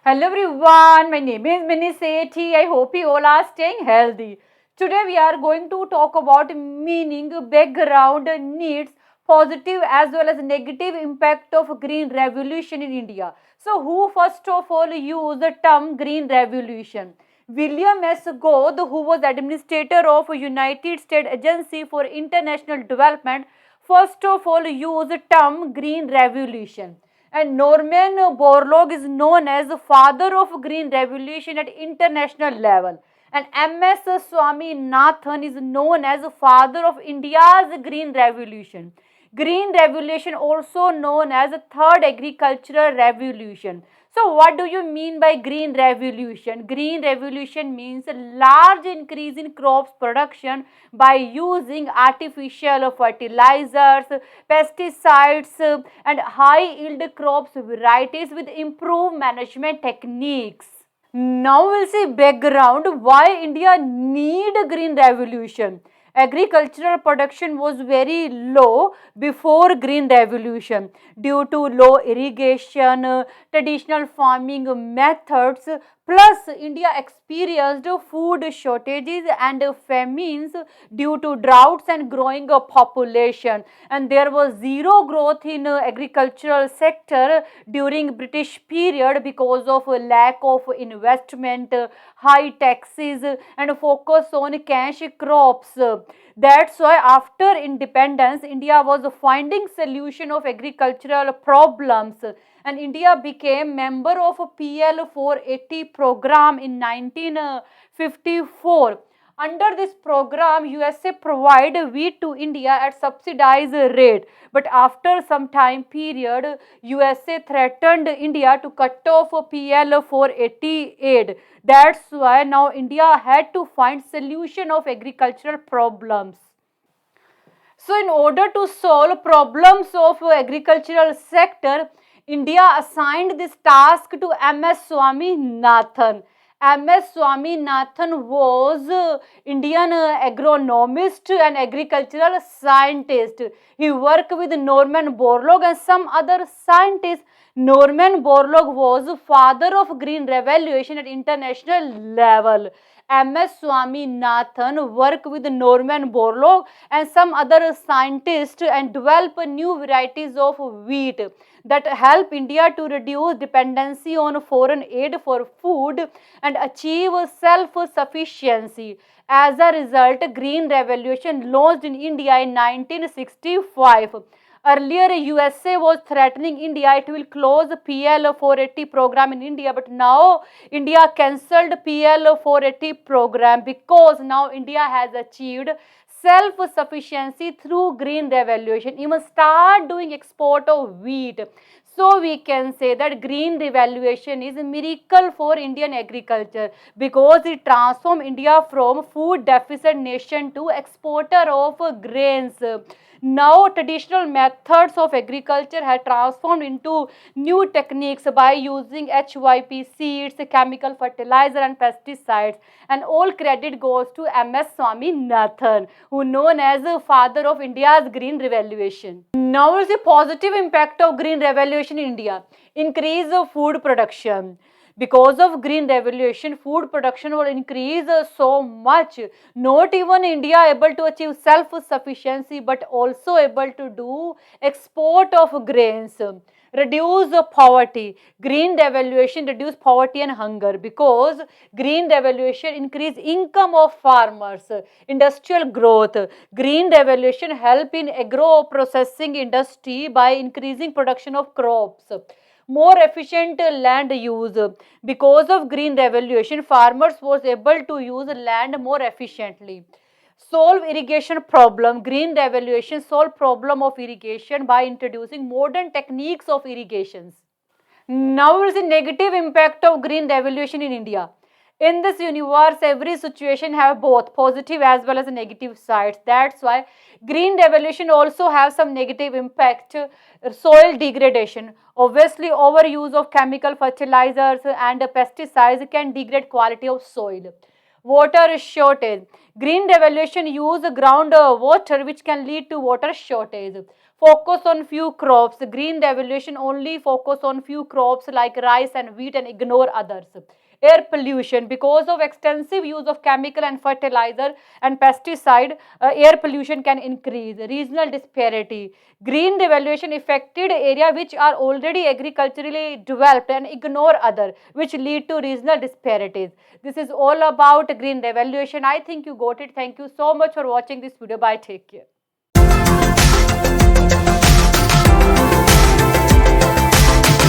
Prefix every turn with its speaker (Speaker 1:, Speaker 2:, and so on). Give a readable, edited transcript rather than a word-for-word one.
Speaker 1: Hello everyone, my name is Minnie Sethi. I hope you all are staying healthy. Today we are going to talk about meaning, background, needs, positive as well as negative impact of green revolution in India. So who first of all used the term green revolution? William S. Goode, who was administrator of United States Agency for International Development, first of all used the term green revolution. And Norman Borlaug is known as the father of green revolution at international level. And MS Swaminathan is known as the father of India's green revolution. Green revolution also known as the third agricultural revolution. So what do you mean by green revolution? Green revolution means a large increase in crops production by using artificial fertilizers, pesticides and high yield crops varieties with improved management techniques. Now we'll see background why India need a green revolution. Agricultural production was very low before green revolution due to low irrigation, traditional farming methods. Plus, India experienced food shortages and famines due to droughts and growing population. And there was zero growth in agricultural sector during British period because of lack of investment, high taxes, and focus on cash crops. That's why after independence, India was finding solution of agricultural problems, and India became member of PL 480 program in 1954. Under this program, USA provide wheat to India at subsidized rate. But after some time period, USA threatened India to cut off PL 480 aid. That's why now India had to find solution of agricultural problems. So in order to solve problems of agricultural sector, India assigned this task to MS Swaminathan. MS Swaminathan was Indian agronomist and agricultural scientist. He worked with Norman Borlaug and some other scientists. Norman Borlaug was father of green revolution at international level. MS Swaminathan worked with Norman Borlaug and some other scientists and develop new varieties of wheat that help India to reduce dependency on foreign aid for food and achieve self-sufficiency. As a result, Green Revolution launched in India in 1965. Earlier, USA was threatening India it will close PL 480 program in India, but now India cancelled PL 480 program because now India has achieved self-sufficiency through green revolution, even start doing export of wheat. So we can say that green revolution is a miracle for Indian agriculture because it transformed India from food deficit nation to exporter of grains. Now traditional methods of agriculture have transformed into new techniques by using HYP seeds, chemical fertilizer and pesticides, and all credit goes to MS Swaminathan, who known as the father of India's green revolution. Now is the positive impact of green revolution in India. Increase of food production. Because of green revolution, food production will increase so much. Not even India able to achieve self-sufficiency, but also able to do export of grains. Reduce poverty. Green revolution reduce poverty and hunger because green revolution increase income of farmers, industrial growth. Green revolution help in agro processing industry by increasing production of crops, more efficient land use. Because of green revolution, farmers was able to use land more efficiently. Solve irrigation problem. Green revolution solve problem of irrigation by introducing modern techniques of irrigations. Now is the negative impact of green revolution in India. In this universe, every situation have both positive as well as negative sides. That's why green revolution also have some negative impact. Soil degradation. Obviously, overuse of chemical fertilizers and pesticides can degrade quality of soil. Water shortage. Green revolution use ground water which can lead to water shortage. focus on few crops. Green revolution only focus on few crops like rice and wheat and ignore others. Air pollution, because of extensive use of chemical and fertilizer and pesticide, air pollution can increase. Regional disparity, green revolution affected area which are already agriculturally developed and ignore other, which lead to regional disparities. This is all about green revolution. I think you got it. Thank you so much for watching this video. Bye, take care.